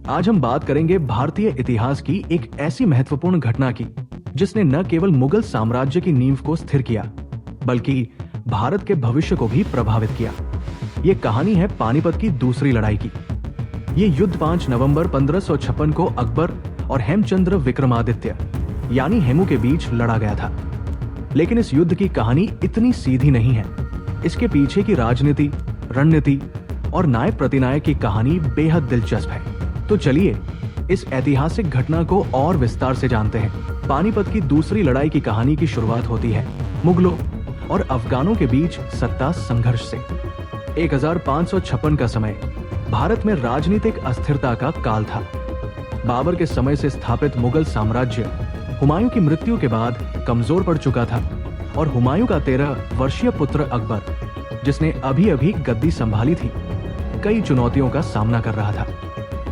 आज हम बात करेंगे भारतीय इतिहास की एक ऐसी महत्वपूर्ण घटना की जिसने न केवल मुगल साम्राज्य की नींव को स्थिर किया बल्कि भारत के भविष्य को भी प्रभावित किया। ये कहानी है पानीपत की दूसरी लड़ाई की। ये युद्ध 5 नवंबर 1556 को अकबर और हेमचंद्र विक्रमादित्य यानी हेमू के बीच लड़ा गया था। लेकिन इस युद्ध की कहानी इतनी सीधी नहीं है। इसके पीछे की राजनीति, रणनीति और न्याय प्रतिनायक की कहानी बेहद दिलचस्प है। तो चलिए इस ऐतिहासिक घटना को और विस्तार से जानते हैं। पानीपत की दूसरी लड़ाई की कहानी की शुरुआत होती है मुगलों और अफगानों के बीच सत्ता संघर्ष से। 1556 का समय भारत में राजनीतिक अस्थिरता का काल था। बाबर के समय से स्थापित मुगल साम्राज्य हुमायूं की मृत्यु के बाद कमजोर पड़ चुका था और हुमायूं का 13 वर्षीय पुत्र अकबर, जिसने अभी अभी गद्दी संभाली थी, कई चुनौतियों का सामना कर रहा था।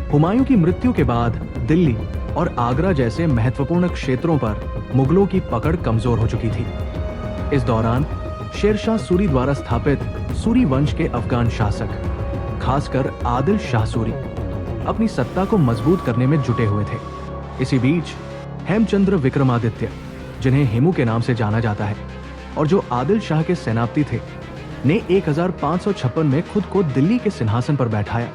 हुमायूं की मृत्यु के बाद दिल्ली और आगरा जैसे महत्वपूर्ण क्षेत्रों पर मुगलों की पकड़ कमजोर हो चुकी थी। इस दौरान शेरशाह सूरी द्वारा स्थापित सूरी वंश के अफगान शासक, खासकर आदिल शाह सूरी, अपनी सत्ता को मजबूत करने में जुटे हुए थे। इसी बीच हेमचंद्र विक्रमादित्य, जिन्हें हेमू के नाम से जाना जाता है और जो आदिल शाह के सेनापति थे, ने 1556 में खुद को दिल्ली के सिंहासन पर बैठाया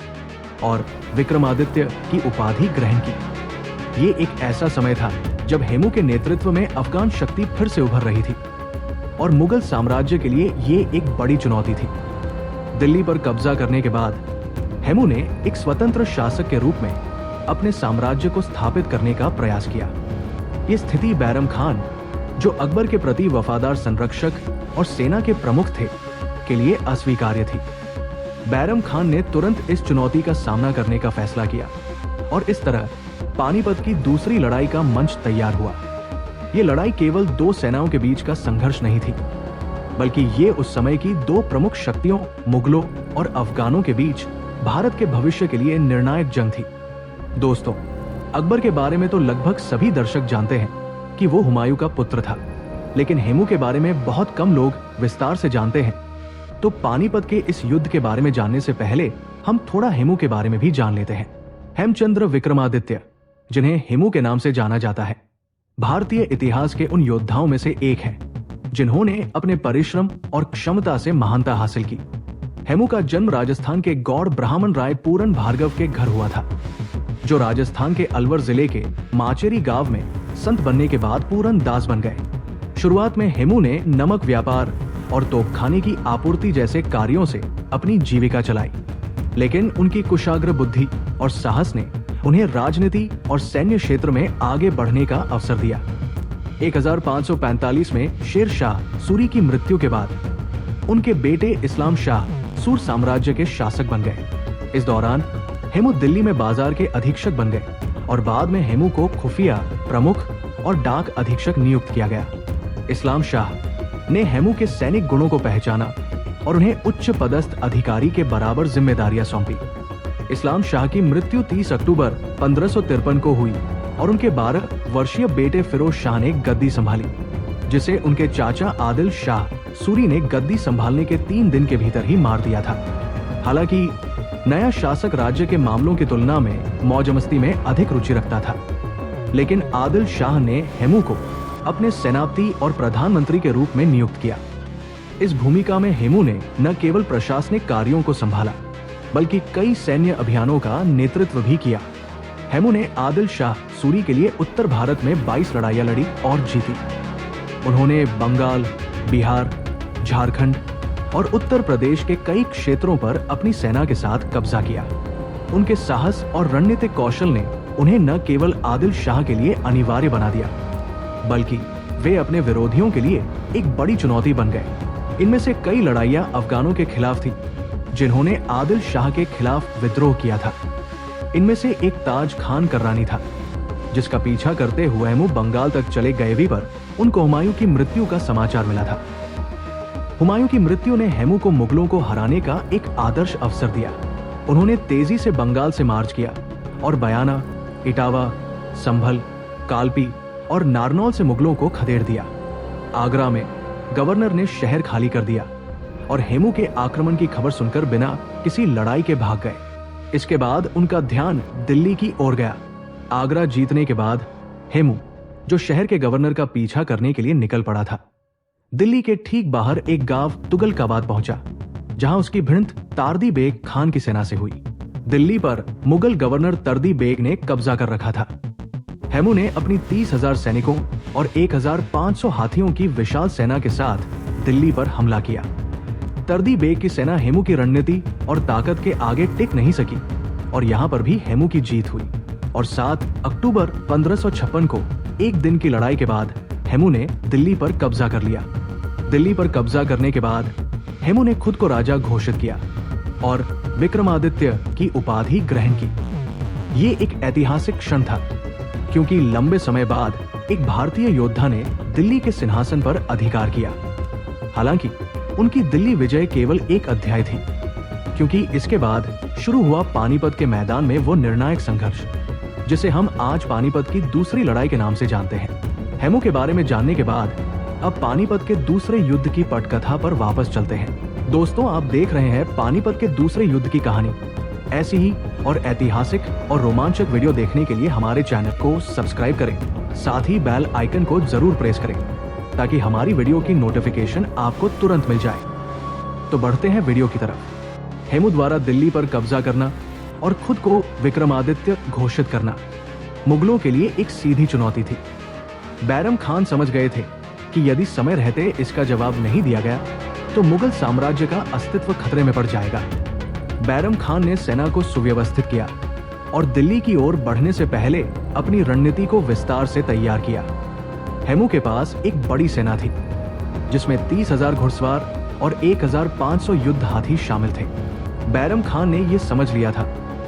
और विक्रमादित्य की उपाधि ग्रहण की। ये एक ऐसा समय था जब हेमू के नेतृत्व में अफगान शक्ति फिर से उभर रही थी और मुगल साम्राज्य के लिए ये एक बड़ी चुनौती थी। दिल्ली पर कब्जा करने के बाद हेमू ने एक स्वतंत्र शासक के रूप में अपने साम्राज्य को स्थापित करने का प्रयास किया। ये स्थिति बैरम खान, जो अकबर के प्रति वफादार संरक्षक और सेना के प्रमुख थे, के लिए अस्वीकार्य थी। बैरम खान ने तुरंत इस चुनौती का सामना करने का फैसला किया और इस तरह पानीपत की दूसरी लड़ाई का मंच तैयार हुआ। ये लड़ाई केवल दो सेनाओं के बीच का संघर्ष नहीं थी, बल्कि ये उस समय की दो प्रमुख शक्तियों मुगलों और अफगानों के बीच भारत के भविष्य के लिए निर्णायक जंग थी। दोस्तों, अकबर के बारे में तो लगभग सभी दर्शक जानते हैं कि वो हुमायूं का पुत्र था, लेकिन हेमू के बारे में बहुत कम लोग विस्तार से जानते हैं। तो पानीपत के इस युद्ध के बारे में जानने से पहले हम थोड़ा हेमू के बारे में भी जान लेते हैं। हेमचंद्र विक्रमादित्य, जिन्हें हेमू के नाम से जाना जाता है, भारतीय इतिहास के उन योद्धाओं में से एक हैं जिन्होंने अपने परिश्रम और क्षमता से महानता हासिल की। हेमू का जन्म राजस्थान के गौड़ ब्राह्मण राय पूरन भार्गव के घर हुआ था, जो राजस्थान के अलवर जिले के माचेरी गांव में संत बनने के बाद पूरन दास बन गए। शुरुआत में हेमू ने नमक व्यापार और तोपखाने की आपूर्ति जैसे कार्यों से अपनी जीविका चलाई, लेकिन उनकी कुशाग्र बुद्धि और साहस ने उन्हें राजनीति और सैन्य क्षेत्र में आगे बढ़ने का अवसर दिया। 1545 में शेर शाह सूरी की मृत्यु के बाद उनके बेटे इस्लाम शाह सूर साम्राज्य के शासक बन गए। इस दौरान हेमू दिल्ली में बाजार के अधीक्षक बन गए और बाद में हेमू को खुफिया प्रमुख और डाक अधीक्षक नियुक्त किया गया। इस्लाम शाह ने हेमू के सैनिक गुणों को पहचाना और उन्हें उच्च पदस्थ अधिकारी के बराबर जिम्मेदारियां सौंपी। इस्लाम शाह की मृत्यु 30 अक्टूबर 1553 को हुई और उनके 12 वर्षीय बेटे फिरोज शाह ने गद्दी संभाली, जिसे उनके चाचा आदिल शाह सूरी ने गद्दी संभालने के 3 दिन के भीतर ही मार दिया था। हालांकि नया शासक राज्य के मामलों की तुलना में मौज मस्ती में अधिक रुचि रखता था, लेकिन आदिल शाह ने हेमू को अपने सेनापति और प्रधानमंत्री के रूप में नियुक्त किया। इस भूमिका में हेमू ने न केवल प्रशासनिक कार्यों को संभाला, बल्कि कई सैन्य अभियानों का नेतृत्व भी किया। हेमू ने आदिल शाह सूरी के लिए उत्तर भारत में 22 लड़ाइयां लड़ी और जीती। उन्होंने बंगाल, बिहार, झारखंड और उत्तर प्रदेश के कई क्षेत्रों पर अपनी सेना के साथ कब्जा किया। उनके साहस और रणनीतिक कौशल ने उन्हें न केवल आदिल शाह के लिए अनिवार्य बना दिया, बल्कि वे अपने विरोधियों के लिए एक बड़ी चुनौती बन गए। इनमें से कई लड़ाइयां अफगानों के खिलाफ थी, जिन्होंने आदिल शाह के खिलाफ विद्रोह किया था। इनमें से एक ताज खान कर्रानी था, जिसका पीछा करते हुए हेमू बंगाल तक चले गए भी पर उनको हुमायूं की मृत्यु का समाचार मिला था। हुमायूं की मृत्यु ने हेमू को मुगलों को हराने का एक आदर्श अवसर दिया। उन्होंने तेजी से बंगाल से मार्च किया और बयाना, इटावा, संभल, कालपी और नारनौल से मुगलों को खदेड़ दिया। आगरा में गवर्नर ने शहर खाली कर दिया और हेमू के आक्रमण की खबर सुनकर बिना किसी लड़ाई के भाग गए। इसके बाद उनका ध्यान दिल्ली की ओर गया। आगरा जीतने के बाद हेमू, जो शहर के गवर्नर का पीछा करने के लिए निकल पड़ा था, दिल्ली के ठीक बाहर एक गांव तुगलकाबाद पहुंचा, जहां उसकी भिड़ंत तारदी बेग खान की सेना से हुई। दिल्ली पर मुगल गवर्नर तरदी बेग ने कब्जा कर रखा था। हेमू ने अपनी 30,000 सैनिकों और 1,500 हाथियों की विशाल सेना के साथ दिल्ली पर हमला किया। तरदी बेग की सेना हेमू की रणनीति और ताकत के आगे टिक नहीं सकी और यहाँ पर भी हेमू की जीत हुई और 7 अक्टूबर 1556 को एक दिन की लड़ाई के बाद हेमू ने दिल्ली पर कब्जा कर लिया। दिल्ली पर कब्जा करने के बाद हेमू ने खुद को राजा घोषित किया और विक्रमादित्य की उपाधि ग्रहण की। ये एक ऐतिहासिक क्षण था, क्योंकि लंबे समय बाद एक भारतीय योद्धा ने दिल्ली के सिंहासन पर अधिकार किया। हालांकि उनकी दिल्ली विजय केवल एक अध्याय थी, क्योंकि इसके बाद शुरू हुआ पानीपत के मैदान में वो निर्णायक संघर्ष, जिसे हम आज पानीपत की दूसरी लड़ाई के नाम से जानते हैं। हेमू के बारे में जानने के बाद अब पानीपत के दूसरे युद्ध की पटकथा पर वापस चलते हैं। दोस्तों, आप देख रहे हैं पानीपत के दूसरे युद्ध की कहानी। ऐसी ही और ऐतिहासिक और रोमांचक वीडियो देखने के लिए हमारे चैनल को सब्सक्राइब करें, साथ ही बेल आइकन को जरूर प्रेस करें ताकि हमारी वीडियो की नोटिफिकेशन आपको तुरंत मिल जाए। तो बढ़ते हैं वीडियो की तरफ। हेमू द्वारा दिल्ली पर कब्जा करना और खुद को विक्रमादित्य घोषित करना मुगलों के लिए एक सीधी चुनौती थी। बैरम खान समझ गए थे कि यदि समय रहते इसका जवाब नहीं दिया गया तो मुगल साम्राज्य का अस्तित्व खतरे में पड़ जाएगा। बैरम खान ने सेना को सुव्यवस्थित किया और दिल्ली की ओर बढ़ने से पहले अपनी रणनीति को विस्तार से तैयार किया। हेमू के पास एक बड़ी सेना थी, जिसमें 30,000 घुड़सवार और 1,500 युद्ध हाथी शामिल थे। बैरम खान ने यह समझ लिया था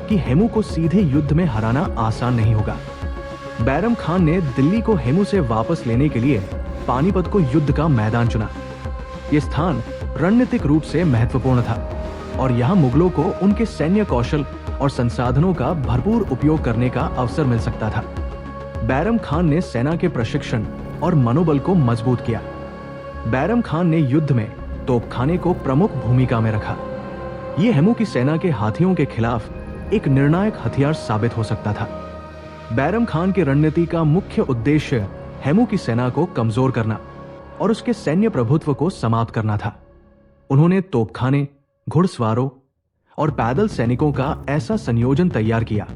कि हेमू को सीधे युद्ध में हराना आसान नहीं होगा। बैरम खान ने दिल्ली को हेमू से वापस लेने के लिए पानीपत को युद्ध का मैदान चुना। यह स्थान रणनीतिक रूप से महत्वपूर्ण था और यहाँ मुगलों को उनके सैन्य कौशल और संसाधनों का भरपूर उपयोग करने का अवसर मिल सकता था। बैरम खान ने सेना के प्रशिक्षण और मनोबल को मजबूत किया। बैरम खान ने युद्ध में तोपखाने को प्रमुख भूमिका में रखा। ये हेमू की सेना के हाथियों के खिलाफ एक निर्णायक हथियार साबित हो सकता था। बैरम खान की रणनीति का मुख्य उद्देश्य हेमू की सेना को कमजोर करना और उसके सैन्य प्रभुत्व को समाप्त करना था। उन्होंने तोपखाने, घुड़सवारों और पैदल सैनिकों का ऐसा संयोजन तैयार किया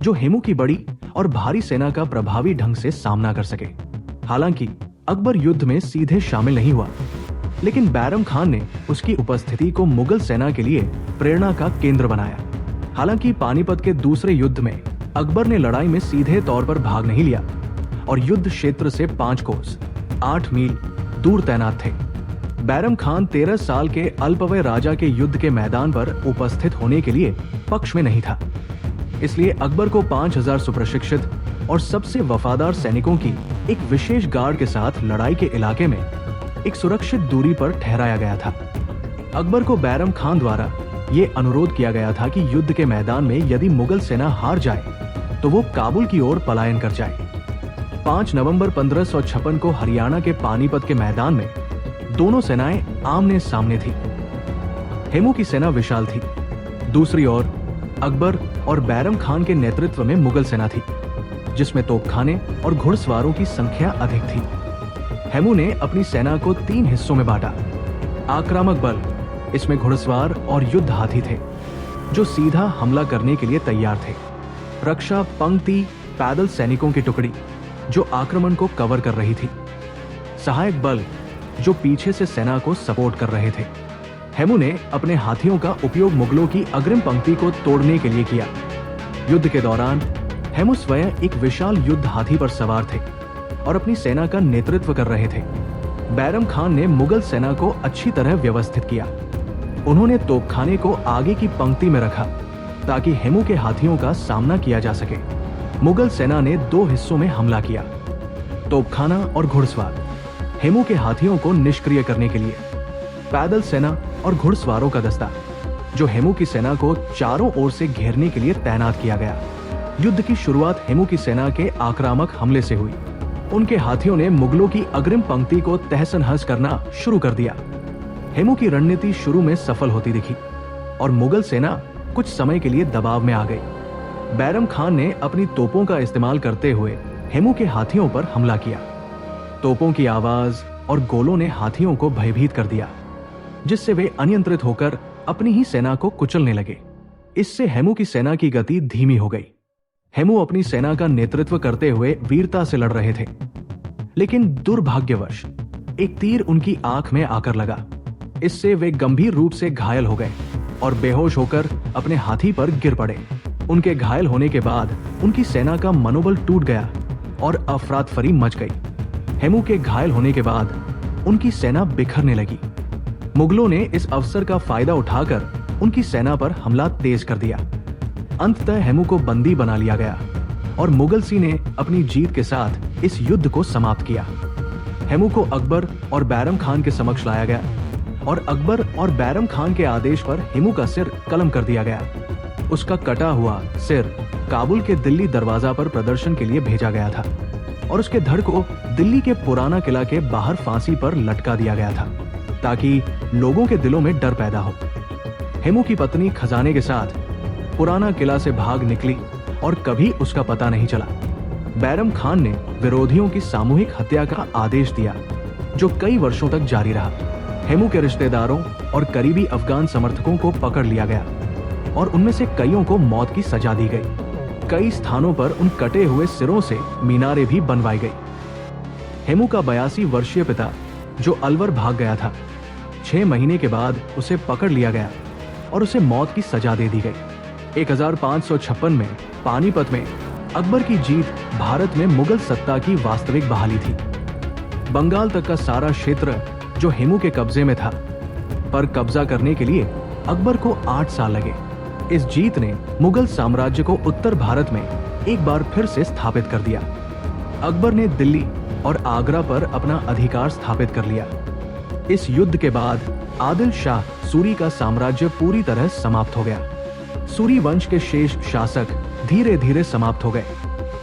जो हेमू की बड़ी और भारी सेना का प्रभावी ढंग से सामना कर सके। हालांकि अकबर युद्ध में सीधे शामिल नहीं हुआ, लेकिन बैरम खान ने उसकी उपस्थिति को मुगल सेना के लिए प्रेरणा का केंद्र बनाया। हालांकि पानीपत के दूसरे युद्ध में अकबर ने लड़ाई में सीधे तौर पर भाग नहीं लिया और युद्ध क्षेत्र से 5 कोस 8 मील दूर तैनात थे। बैरम खान 13 साल के अल्पवय राजा के युद्ध के मैदान पर उपस्थित होने के लिए पक्ष में नहीं था। इसलिए अकबर को 5,000 सुप्रशिक्षित और सबसे वफादार सैनिकों की एक विशेष गार्ड के साथ लड़ाई के इलाके में एक सुरक्षित दूरी पर ठहराया गया था। अकबर को बैरम खान द्वारा ये अनुरोध किया गया था कि युद्ध के मैदान में यदि मुगल सेना हार जाए तो वो काबुल की ओर पलायन कर जाए। 5 नवंबर 1556 को हरियाणा के पानीपत के मैदान में दोनों सेनाएं आमने सामने थी। हेमू की सेना विशाल थी, दूसरी ओर अकबर और बैरम खान के नेतृत्व में मुगल सेना थी, जिसमें तोपखाने और घुड़सवारों की संख्या अधिक थी। हेमू ने अपनी सेना को 3 हिस्सों में बांटा। आक्रामक बल, इसमें घुड़सवार और युद्ध हाथी थे जो सीधा हमला करने के लिए तैयार थे। रक्षा पंक्ति, पैदल सैनिकों की टुकड़ी जो आक्रमण को कवर कर रही थी। सहायक बल जो पीछे से सेना को सपोर्ट कर रहे थे। हेमू ने अपने हाथियों का उपयोग मुगलों की अग्रिम पंक्ति को तोड़ने के लिए किया। युद्ध के दौरान हेमू स्वयं एक विशाल युद्ध हाथी पर सवार थे और अपनी सेना का नेतृत्व कर रहे थे। बैरम खान ने मुगल सेना को अच्छी तरह व्यवस्थित किया। उन्होंने तोपखाने को आगे की पंक्ति में रखा ताकि हेमू के हाथियों का सामना किया जा सके। मुगल सेना ने 2 हिस्सों में हमला किया, तोपखाना और घुड़सवार। हेमू के हाथियों को निष्क्रिय करने के लिए पैदल सेना और घुड़सवारों का दस्ता जो हेमू की सेना को चारों ओर से घेरने के लिए तैनात किया गया। युद्ध की शुरुआत हेमू की सेना के आक्रामक हमले से हुई। उनके हाथियों ने मुगलों की अग्रिम पंक्ति को तहस-नहस करना शुरू कर दिया। हेमू की रणनीति शुरू में सफल होती दिखी और मुगल सेना कुछ समय के लिए दबाव में आ गई। बैरम खान ने अपनी तोपों का इस्तेमाल करते हुए हेमू के हाथियों पर हमला किया। तोपों की आवाज और गोलों ने हाथियों को भयभीत कर दिया, जिससे वे अनियंत्रित होकर अपनी ही सेना को कुचलने लगे। इससे हेमू की सेना की गति धीमी हो गई। हेमू अपनी सेना का नेतृत्व करते हुए वीरता से लड़ रहे थे, लेकिन दुर्भाग्यवश एक तीर उनकी आंख में आकर लगा। इससे वे गंभीर रूप से घायल हो गए और बेहोश होकर अपने हाथी पर गिर पड़े। उनके घायल होने के बाद उनकी सेना का मनोबल टूट गया और अफरातफरी मच गई। हेमू के घायल होने के बाद उनकी सेना बिखरने लगी। मुगलों ने इस अवसर का फायदा उठाकर उनकी सेना पर हमला तेज कर दिया। अंततः हेमू को बंदी बना लिया गया और मुगल सिंह ने अपनी जीत के साथ इस युद्ध को समाप्त किया। हेमू को अकबर और बैरम खान के समक्ष लाया गया और अकबर और बैरम खान के आदेश पर हेमू का सिर कलम कर दिया गया। उसका कटा हुआ सिर काबुल के दिल्ली दरवाजा पर प्रदर्शन के लिए भेजा गया था और उसके धड़ को दिल्ली के पुराना किला के बाहर फांसी पर लटका दिया गया था, ताकि लोगों के दिलों में डर पैदा हो। हेमू की पत्नी खजाने के साथ पुराना किला से भाग निकली और कभी उसका पता नहीं चला। बैरम खान ने विरोधियों की सामूहिक हत्या का आदेश दिया, जो कई वर्षों तक जारी रहा। हेमू के रिश्तेदारों और करीबी अफगान समर्थकों को पकड़ लिया गया और उनमें से कईयों को मौत की सजा दी गई। कई स्थानों पर उन कटे हुए सिरों से मीनारें भी बनवाई गई। हेमू का 82 वर्षीय पिता, जो अलवर भाग गया था, 6 महीने के बाद उसे पकड़ लिया गया और उसे मौत की सजा दे दी गई। 1556 में पानीपत में अकबर की जीत भारत में मुगल सत्ता की वास्तविक बहाली थी। बंगाल तक का सारा क्षेत्र जो हेमू के कब्जे में था, पर कब्जा करने के लिए अकबर को 8 साल लगे। इस जीत ने मुगल साम्राज्य को उत्तर भारत में एक बार फिर से स्थापित कर दिया। अकबर ने दिल्ली और आगरा पर अपना अधिकार स्थापित कर लिया। इस युद्ध के बाद आदिल शाह सूरी का साम्राज्य पूरी तरह समाप्त हो गया। सूरी वंश के शेष शासक धीरे धीरे समाप्त हो गए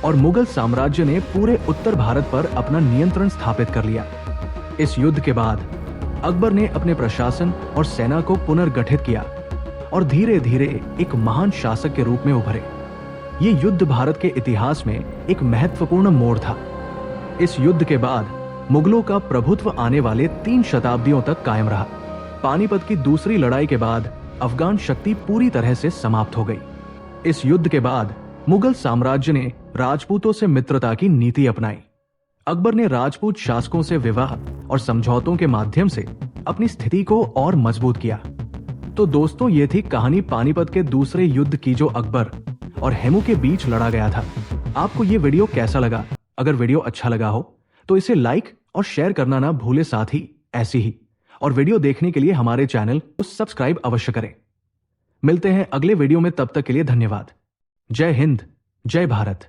और मुगल साम्राज्य ने पूरे उत्तर भारत पर अपना नियंत्रण स्थापित कर लिया। इस युद्ध के बाद अकबर ने अपने प्रशासन और सेना को पुनर्गठित किया और धीरे धीरे एक महान शासक के रूप में उभरे। ये युद्ध भारत के इतिहास में एक महत्वपूर्ण मोड़ था। इस युद्ध के बाद मुगलों का प्रभुत्व आने वाले 3 शताब्दियों तक कायम रहा। पानीपत की दूसरी लड़ाई के बाद अफगान शक्ति पूरी तरह से समाप्त हो गई। इस युद्ध के बाद मुगल साम्राज्य ने राजपूतों से मित्रता की नीति अपनाई। अकबर ने राजपूत शासकों से विवाह और समझौतों के माध्यम से अपनी स्थिति को और मजबूत किया। तो दोस्तों, ये थी कहानी पानीपत के दूसरे युद्ध की, जो अकबर और हेमू के बीच लड़ा गया था। आपको ये वीडियो कैसा लगा? अगर वीडियो अच्छा लगा हो तो इसे लाइक और शेयर करना ना भूले। साथ ही ऐसी ही और वीडियो देखने के लिए हमारे चैनल को सब्सक्राइब अवश्य करें। मिलते हैं अगले वीडियो में, तब तक के लिए धन्यवाद। जय हिंद, जय भारत।